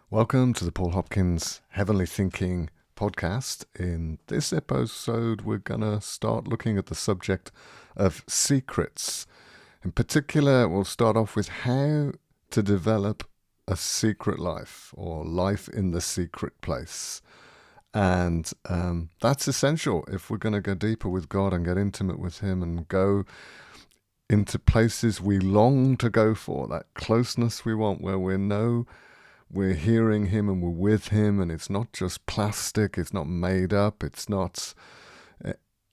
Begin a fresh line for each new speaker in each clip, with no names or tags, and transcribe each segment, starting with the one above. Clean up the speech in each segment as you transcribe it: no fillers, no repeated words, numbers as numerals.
Welcome to the Paul Hopkins Heavenly Thinking podcast. In this episode, we're going to start looking at the subject of secrets. In particular, we'll start off with how to develop a secret life or life in the secret place. And that's essential if we're going to go deeper with God and get intimate with Him and go into places we long to go for, that closeness we want where we know we're hearing Him and we're with Him, and it's not just plastic, it's not made up, it's not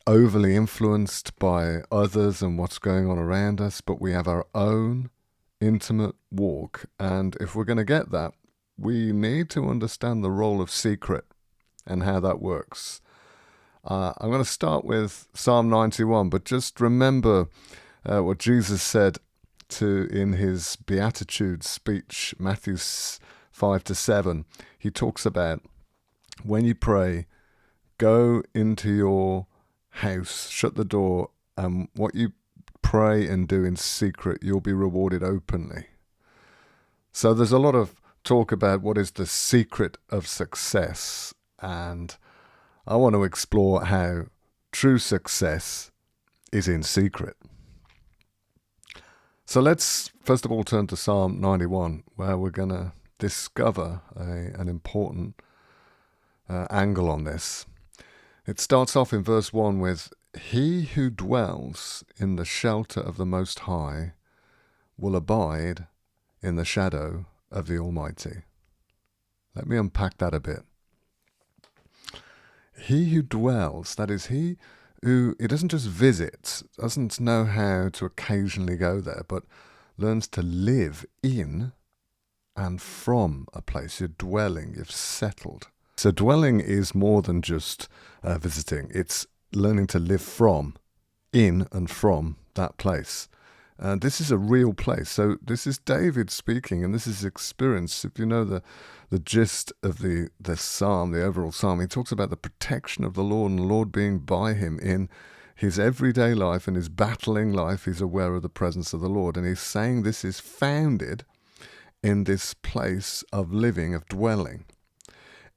overly influenced by others and what's going on around us, but we have our own intimate walk. And if we're going to get that, we need to understand the role of secret and how that works. I'm going to start with Psalm 91, but just remember what Jesus said in his Beatitudes speech, Matthew 5-7. He talks about when you pray, go into your house, shut the door, and what you pray and do in secret, you'll be rewarded openly. So there's a lot of talk about what is the secret of success, and I want to explore how true success is in secret. So let's first of all turn to Psalm 91, where we're going to discover an important angle on this. It starts off in verse 1 with, "He who dwells in the shelter of the Most High will abide in the shadow of the Almighty." Let me unpack that a bit. He who dwells, that is, he doesn't just visit, doesn't know how to occasionally go there, but learns to live in and from a place. You're dwelling, you've settled. So dwelling is more than just visiting. It's learning to live in and from that place. This is a real place. So this is David speaking, and this is experience. If you know the gist of the psalm, the overall psalm, he talks about the protection of the Lord and the Lord being by him in his everyday life and his battling life. He's aware of the presence of the Lord. And he's saying this is founded in this place of living, of dwelling.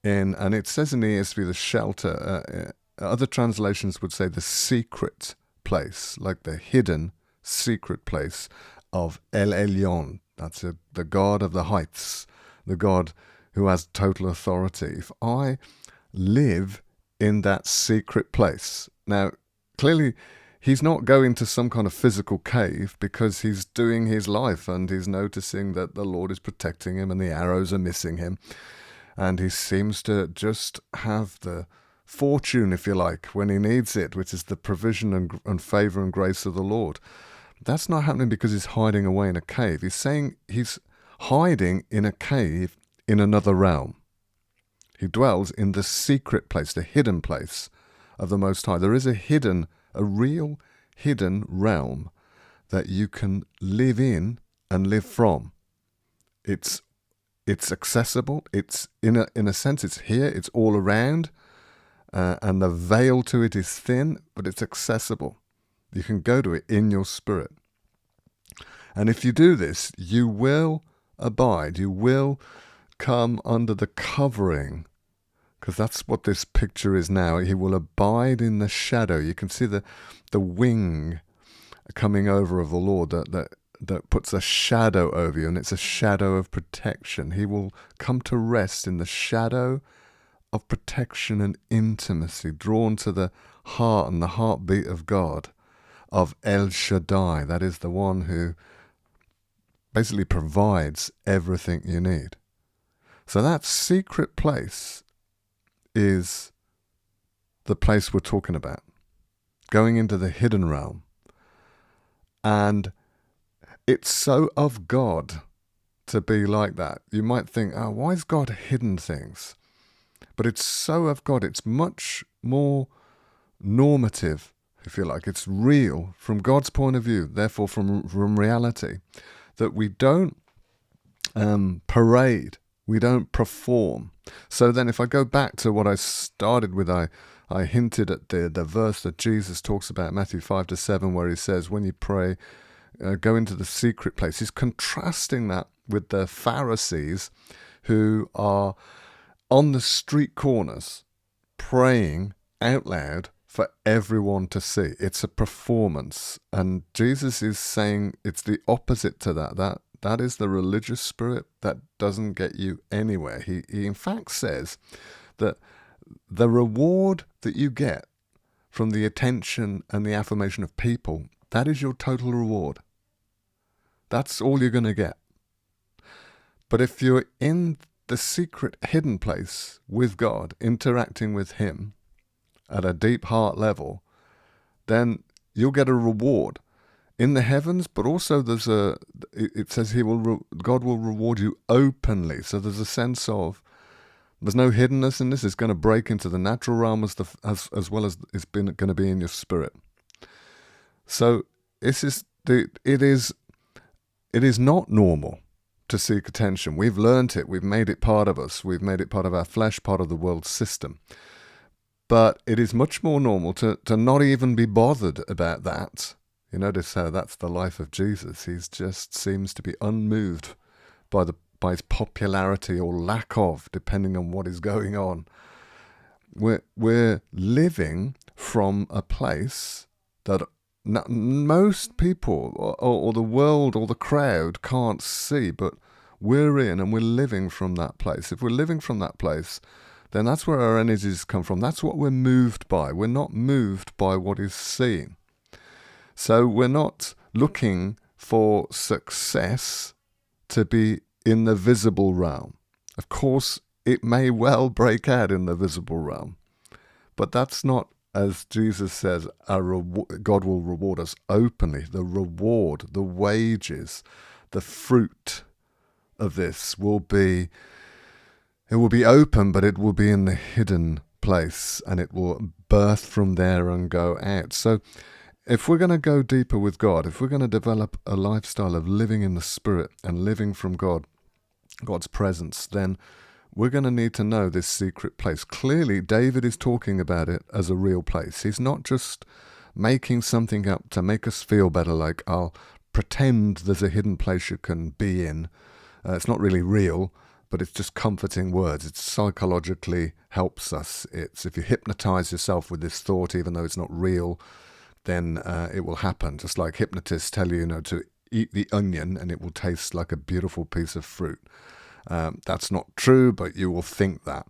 And it says in the ESV, the shelter. Other translations would say the secret place, like the hidden secret place of El Elyon. That's the God of the heights, the God who has total authority. If I live in that secret place, now clearly he's not going to some kind of physical cave because he's doing his life and he's noticing that the Lord is protecting him and the arrows are missing him. And he seems to just have the fortune, if you like, when he needs it, which is the provision and favor and grace of the Lord. That's not happening because he's hiding away in a cave. He's saying he's hiding in a cave in another realm. He dwells in the secret place, the hidden place of the Most High. There is a real hidden realm that you can live in and live from. It's accessible. It's in a sense, it's here. It's all around, and the veil to it is thin, but it's accessible. You can go to it in your spirit. And if you do this, you will abide. You will come under the covering, because that's what this picture is now. He will abide in the shadow. You can see the wing coming over of the Lord that puts a shadow over you, and it's a shadow of protection. He will come to rest in the shadow of protection and intimacy, drawn to the heart and the heartbeat of God, of El Shaddai. That is the one who basically provides everything you need. So that secret place is the place we're talking about, going into the hidden realm. And it's so of God to be like that. You might think, oh, why has God hidden things? But it's so of God. It's much more normative, if you like. It's real from God's point of view, therefore from reality, that we don't parade, we don't perform. So then if I go back to what I started with, I hinted at the verse that Jesus talks about, Matthew 5-7, where he says, when you pray, go into the secret place. He's contrasting that with the Pharisees who are on the street corners praying out loud for everyone to see. It's a performance. And Jesus is saying it's the opposite to that. That is the religious spirit that doesn't get you anywhere. He in fact says that the reward that you get from the attention and the affirmation of people, that is your total reward. That's all you're going to get. But if you're in the secret hidden place with God, interacting with Him at a deep heart level, then you'll get a reward in the heavens, but also it says God will reward you openly. So there's a sense of, there's no hiddenness in this. It's going to break into the natural realm as well as it's going to be in your spirit. So it is not normal to seek attention. We've learned it. We've made it part of us. We've made it part of our flesh, part of the world system. But it is much more normal to not even be bothered about that. You notice how that's the life of Jesus. He just seems to be unmoved by his popularity or lack of, depending on what is going on. We're living from a place that most people or the world or the crowd can't see, but we're in and we're living from that place. If we're living from that place, then that's where our energies come from. That's what we're moved by. We're not moved by what is seen. So we're not looking for success to be in the visible realm. Of course, it may well break out in the visible realm, but that's not, as Jesus says, God will reward us openly. The reward, the wages, the fruit of this will be open, but it will be in the hidden place, and it will birth from there and go out. So if we're going to go deeper with God, if we're going to develop a lifestyle of living in the Spirit and living from God's presence, then we're going to need to know this secret place. Clearly, David is talking about it as a real place. He's not just making something up to make us feel better, like, I'll pretend there's a hidden place you can be in. It's not really real, but it's just comforting words. It psychologically helps us. It's if you hypnotize yourself with this thought, even though it's not real, then it will happen. Just like hypnotists tell you, to eat the onion and it will taste like a beautiful piece of fruit. That's not true, but you will think that.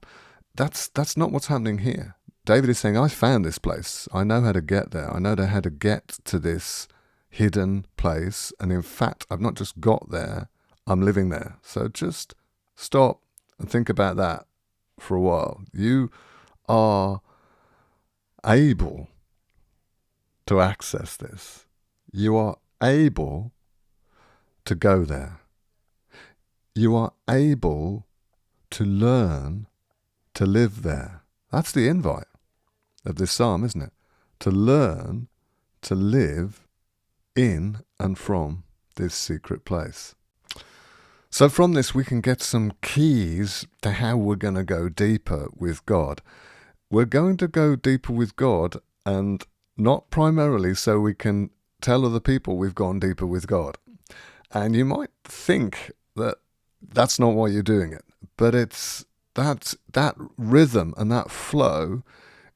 That's not what's happening here. David is saying, I found this place. I know how to get there. I know how to get to this hidden place. And in fact, I've not just got there, I'm living there. So just stop and think about that for a while. You are able to access this. You are able to go there. You are able to learn to live there. That's the invite of this psalm, isn't it? To learn to live in and from this secret place. So from this, we can get some keys to how we're going to go deeper with God. We're going to go deeper with God, and not primarily so we can tell other people we've gone deeper with God. And you might think that that's not why you're doing it, but it's that rhythm and that flow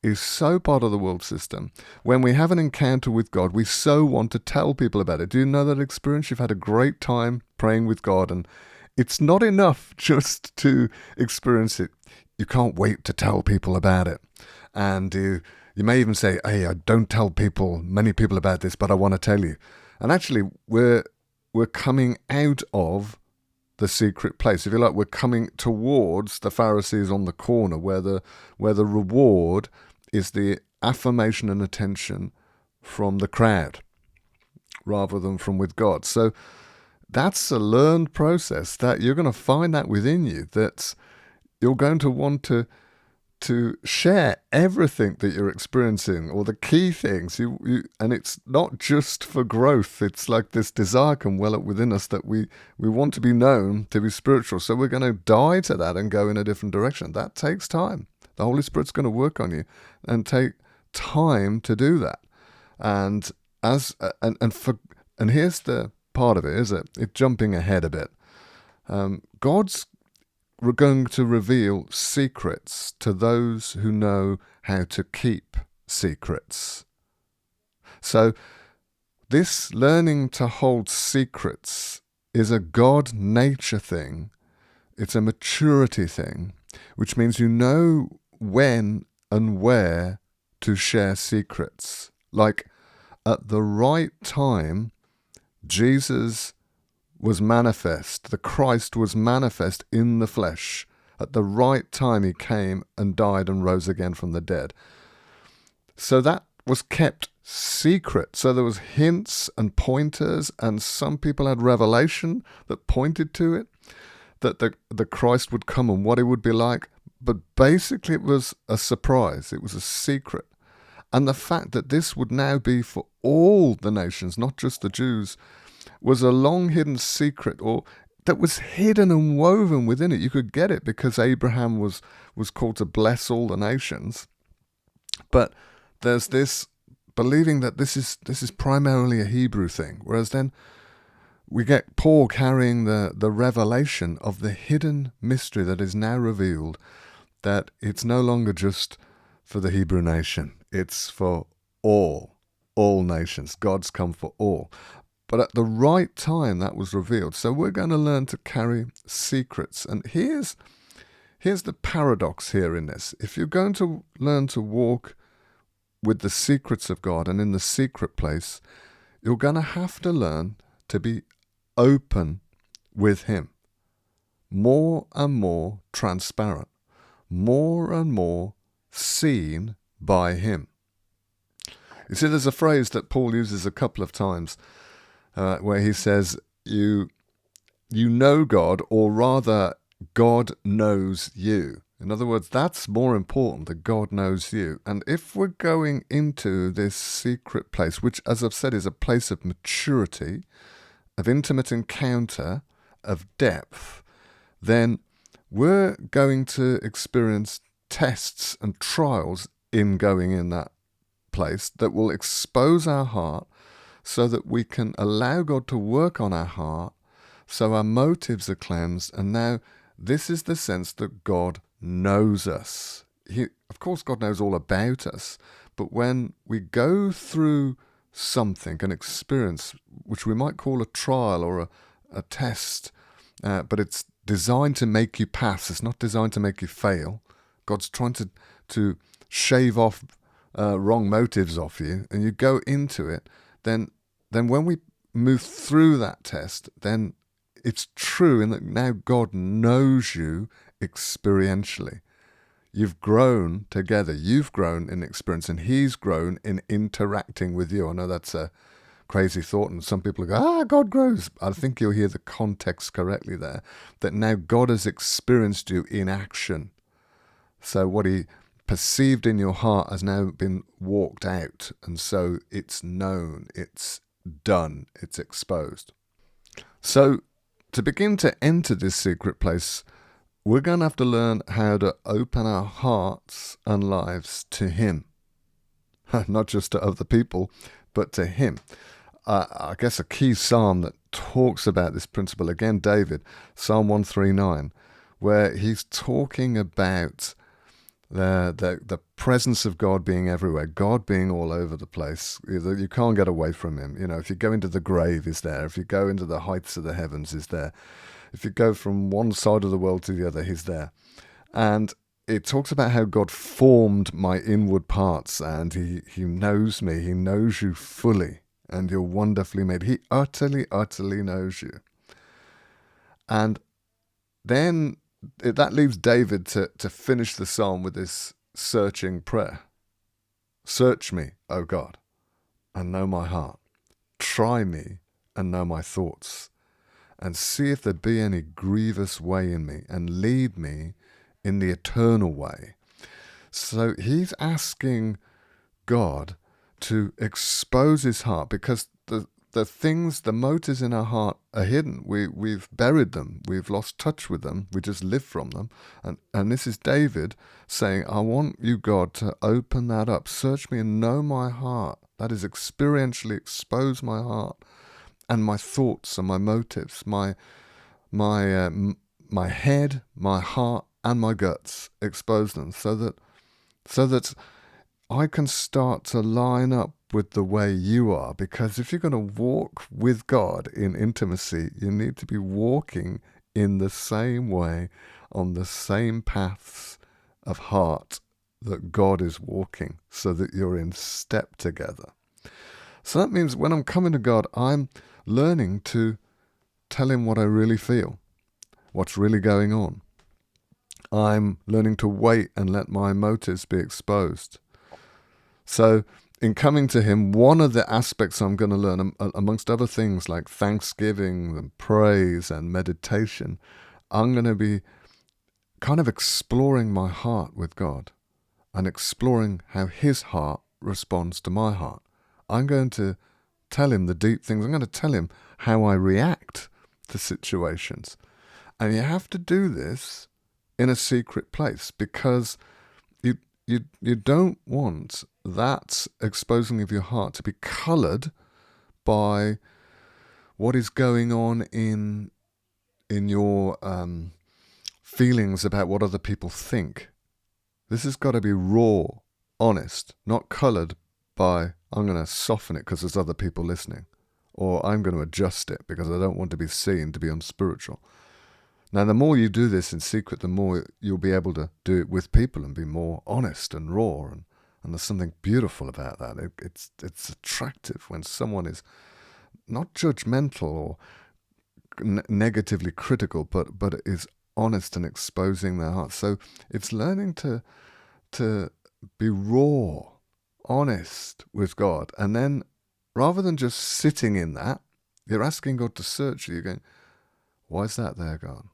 is so part of the world system. When we have an encounter with God, we so want to tell people about it. Do you know that experience? You've had a great time praying with God, and it's not enough just to experience it. You can't wait to tell people about it. And you may even say, hey, I don't tell many people about this, but I want to tell you. And actually, we're coming out of the secret place. If you like, we're coming towards the Pharisees on the corner, where the reward is the affirmation and attention from the crowd rather than from with God. So that's a learned process that you're going to find that within you, that you're going to want to share everything that you're experiencing, or the key things. And it's not just for growth. It's like this desire can well up within us that we want to be known to be spiritual. So we're going to die to that and go in a different direction. That takes time. The Holy Spirit's going to work on you and take time to do that. And here's the part of it, is it? It's jumping ahead a bit. God's we're going to reveal secrets to those who know how to keep secrets. So this learning to hold secrets is a God nature thing. It's a maturity thing, which means you know when and where to share secrets. Like at the right time, Jesus was manifest. The Christ was manifest in the flesh. At the right time he came and died and rose again from the dead. So that was kept secret. So there was hints and pointers, and some people had revelation that pointed to it, that the Christ would come and what it would be like. But basically it was a surprise. It was a secret. And the fact that this would now be for all the nations, not just the Jews, was a long hidden secret, or that was hidden and woven within it. You could get it because Abraham was called to bless all the nations. But there's this believing that this is primarily a Hebrew thing, whereas then we get Paul carrying the revelation of the hidden mystery that is now revealed, that it's no longer just for the Hebrew nation. It's for all nations. God's come for all. But at the right time, that was revealed. So we're going to learn to carry secrets. And here's the paradox here in this. If you're going to learn to walk with the secrets of God and in the secret place, you're going to have to learn to be open with Him. More and more transparent. More and more seen by Him. You see, there's a phrase that Paul uses a couple of times where he says, you know God, or rather, God knows you. In other words, that's more important, that God knows you. And if we're going into this secret place, which, as I've said, is a place of maturity, of intimate encounter, of depth, then we're going to experience tests and trials in going in that place that will expose our heart so that we can allow God to work on our heart so our motives are cleansed. And now this is the sense that God knows us. Of course, God knows all about us, but when we go through something, an experience, which we might call a trial or a test, but it's designed to make you pass. It's not designed to make you fail. God's trying to shave off wrong motives off you, and you go into it, then when we move through that test, then it's true in that now God knows you experientially. You've grown together. You've grown in experience, and He's grown in interacting with you. I know that's a crazy thought, and some people go, God grows. I think you'll hear the context correctly there, that now God has experienced you in action. So what He perceived in your heart has now been walked out, and so it's known, it's done, it's exposed. So to begin to enter this secret place, we're going to have to learn how to open our hearts and lives to Him. Not just to other people, but to Him. I guess a key psalm that talks about this principle, again, David, Psalm 139, where he's talking about the presence of God being everywhere, God being all over the place. You can't get away from Him. You know, if you go into the grave, He's there. If you go into the heights of the heavens, He's there. If you go from one side of the world to the other, He's there. And it talks about how God formed my inward parts, and He knows me. He knows you fully, and you're wonderfully made. He utterly, utterly knows you. And then that leaves David to finish the psalm with this searching prayer. Search me, O God, and know my heart. Try me and know my thoughts, and see if there be any grievous way in me, and lead me in the eternal way. So he's asking God to expose his heart, because the things, the motives in our heart are hidden. We've buried them. We've lost touch with them. We just live from them. And this is David saying, I want you, God, to open that up. Search me and know my heart. That is, experientially expose my heart and my thoughts and my motives, my my head, my heart, and my guts, expose them so that I can start to line up with the way you are. Because if you're going to walk with God in intimacy, you need to be walking in the same way, on the same paths of heart that God is walking, so that you're in step together. So that means when I'm coming to God, I'm learning to tell him what I really feel, what's really going on. I'm learning to wait and let my motives be exposed. So in coming to him, one of the aspects I'm going to learn, amongst other things like thanksgiving and praise and meditation, I'm going to be kind of exploring my heart with God and exploring how his heart responds to my heart. I'm going to tell him the deep things. I'm going to tell him how I react to situations. And you have to do this in a secret place, because you don't want that exposing of your heart to be coloured by what is going on in your feelings about what other people think. This has got to be raw, honest, not coloured by, I'm going to soften it because there's other people listening, or I'm going to adjust it because I don't want to be seen to be unspiritual. Now, the more you do this in secret, the more you'll be able to do it with people and be more honest and raw. And there's something beautiful about that. It's attractive when someone is not judgmental or negatively critical, but is honest and exposing their heart. So it's learning to be raw, honest with God. And then rather than just sitting in that, you're asking God to search you. You're going, why is that there, God?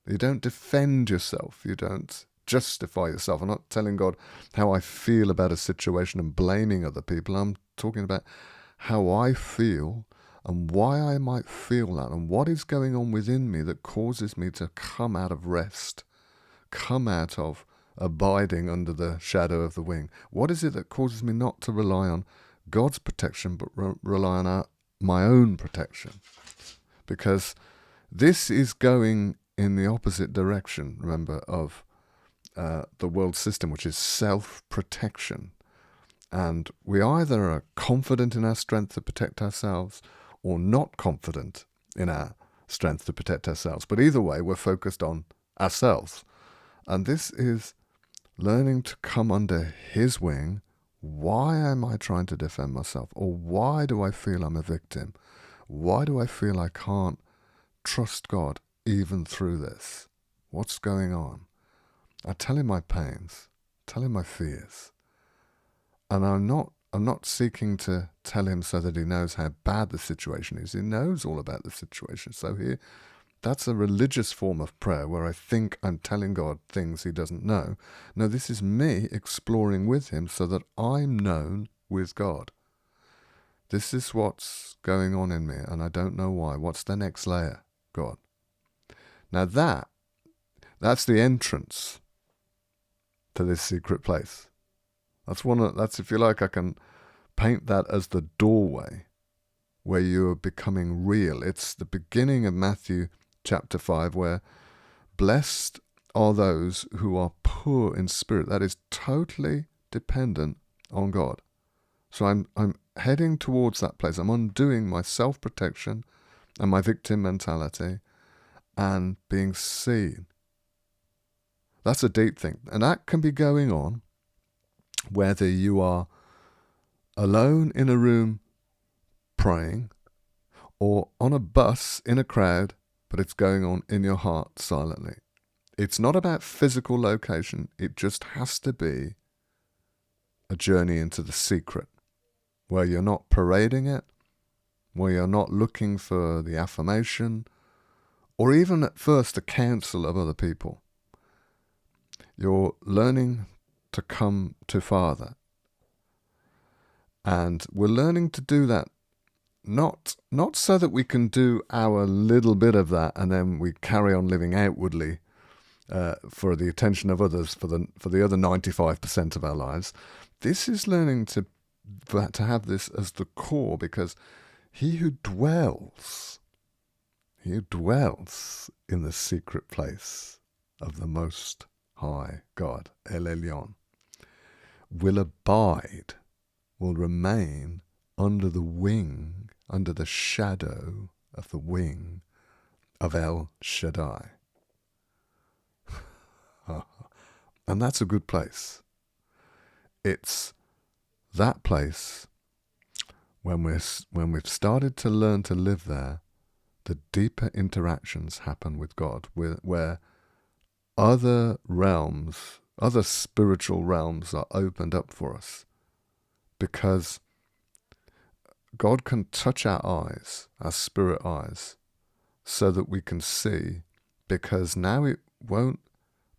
You don't defend yourself. You don't justify yourself. I'm not telling God how I feel about a situation and blaming other people. I'm talking about how I feel and why I might feel that, and what is going on within me that causes me to come out of rest, come out of abiding under the shadow of the wing. What is it that causes me not to rely on God's protection, but rely on my own protection? Because this is going in the opposite direction, remember, of the world system, which is self-protection. And we either are confident in our strength to protect ourselves or not confident in our strength to protect ourselves. But either way, we're focused on ourselves. And this is learning to come under his wing. Why am I trying to defend myself? Or why do I feel I'm a victim? Why do I feel I can't trust God even through this? What's going on? I tell him my pains, tell him my fears. And I'm not seeking to tell him so that he knows how bad the situation is. He knows all about the situation. So that's a religious form of prayer where I think I'm telling God things he doesn't know. No, this is me exploring with him so that I'm known with God. This is what's going on in me, and I don't know why. What's the next layer, God? Now that's the entrance to this secret place. That's, if you like, I can paint that as the doorway where you are becoming real. It's the beginning of Matthew chapter 5, where blessed are those who are poor in spirit. That is totally dependent on God. So I'm heading towards that place. I'm undoing my self-protection and my victim mentality and being seen. That's a deep thing. And that can be going on whether you are alone in a room praying or on a bus in a crowd, but it's going on in your heart silently. It's not about physical location. It just has to be a journey into the secret where you're not parading it, where you're not looking for the affirmation or even at first the counsel of other people. You're learning to come to Father. And we're learning to do that not so that we can do our little bit of that and then we carry on living outwardly for the attention of others for the other 95% of our lives. This is learning to have this as the core, because he who dwells he who dwells in the secret place of the Most High God, El Elyon, will abide, will remain under the wing, under the shadow of the wing of El Shaddai. And that's a good place. It's that place when we've started to learn to live there, the deeper interactions happen with God, where other realms, other spiritual realms are opened up for us, because God can touch our eyes, our spirit eyes, so that we can see, because now it won't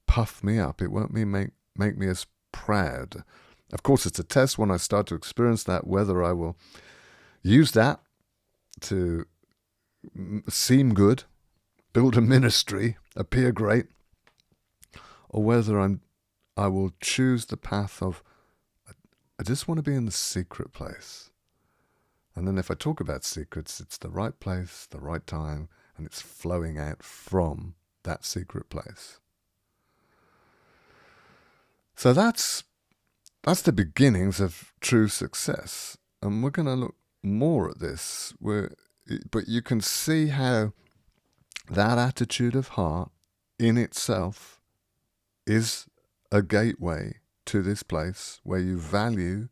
puff me up, it won't make me as proud. Of course, it's a test when I start to experience that, whether I will use that to seem good, build a ministry, appear great, or whether I will choose the path of, I just want to be in the secret place. And then if I talk about secrets, it's the right place, the right time, and it's flowing out from that secret place. So that's the beginnings of true success. And we're going to look more at this. But you can see how that attitude of heart in itself is a gateway to this place where you value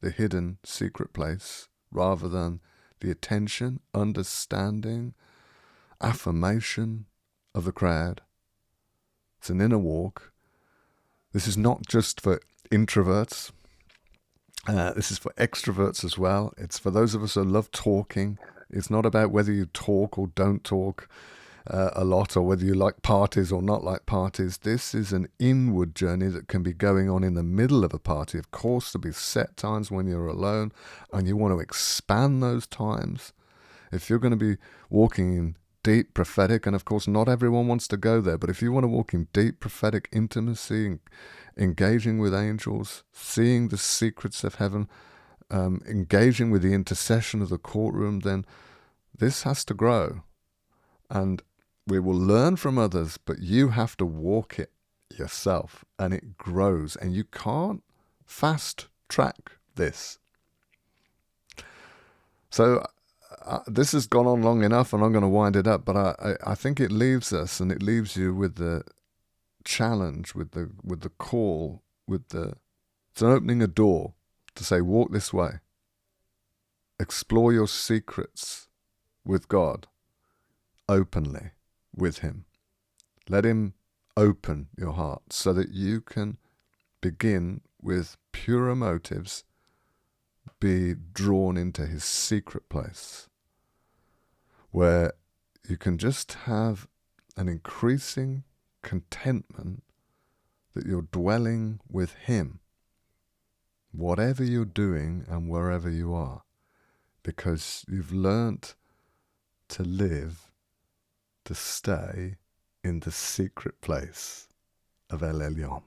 the hidden secret place rather than the attention, understanding, affirmation of the crowd. It's an inner walk. This is not just for introverts. This is for extroverts as well. It's for those of us who love talking. It's not about whether you talk or don't talk a lot, or whether you like parties or not like parties. This is an inward journey that can be going on in the middle of a party. Of course, there'll be set times when you're alone and you want to expand those times. If you're going to be walking in deep prophetic, and of course not everyone wants to go there, but if you want to walk in deep prophetic intimacy, engaging with angels, seeing the secrets of heaven, engaging with the intercession of the courtroom, then this has to grow. And we will learn from others, but you have to walk it yourself, and it grows, and you can't fast track this. So this has gone on long enough, and I'm going to wind it up, but I think it leaves us, and it leaves you with the challenge, with the call, it's an opening a door to say, walk this way. Explore your secrets with God openly with him. Let him open your heart so that you can begin with purer motives, be drawn into his secret place, where you can just have an increasing contentment that you're dwelling with him, whatever you're doing and wherever you are, because you've learnt to live, to stay in the secret place of El Elyon.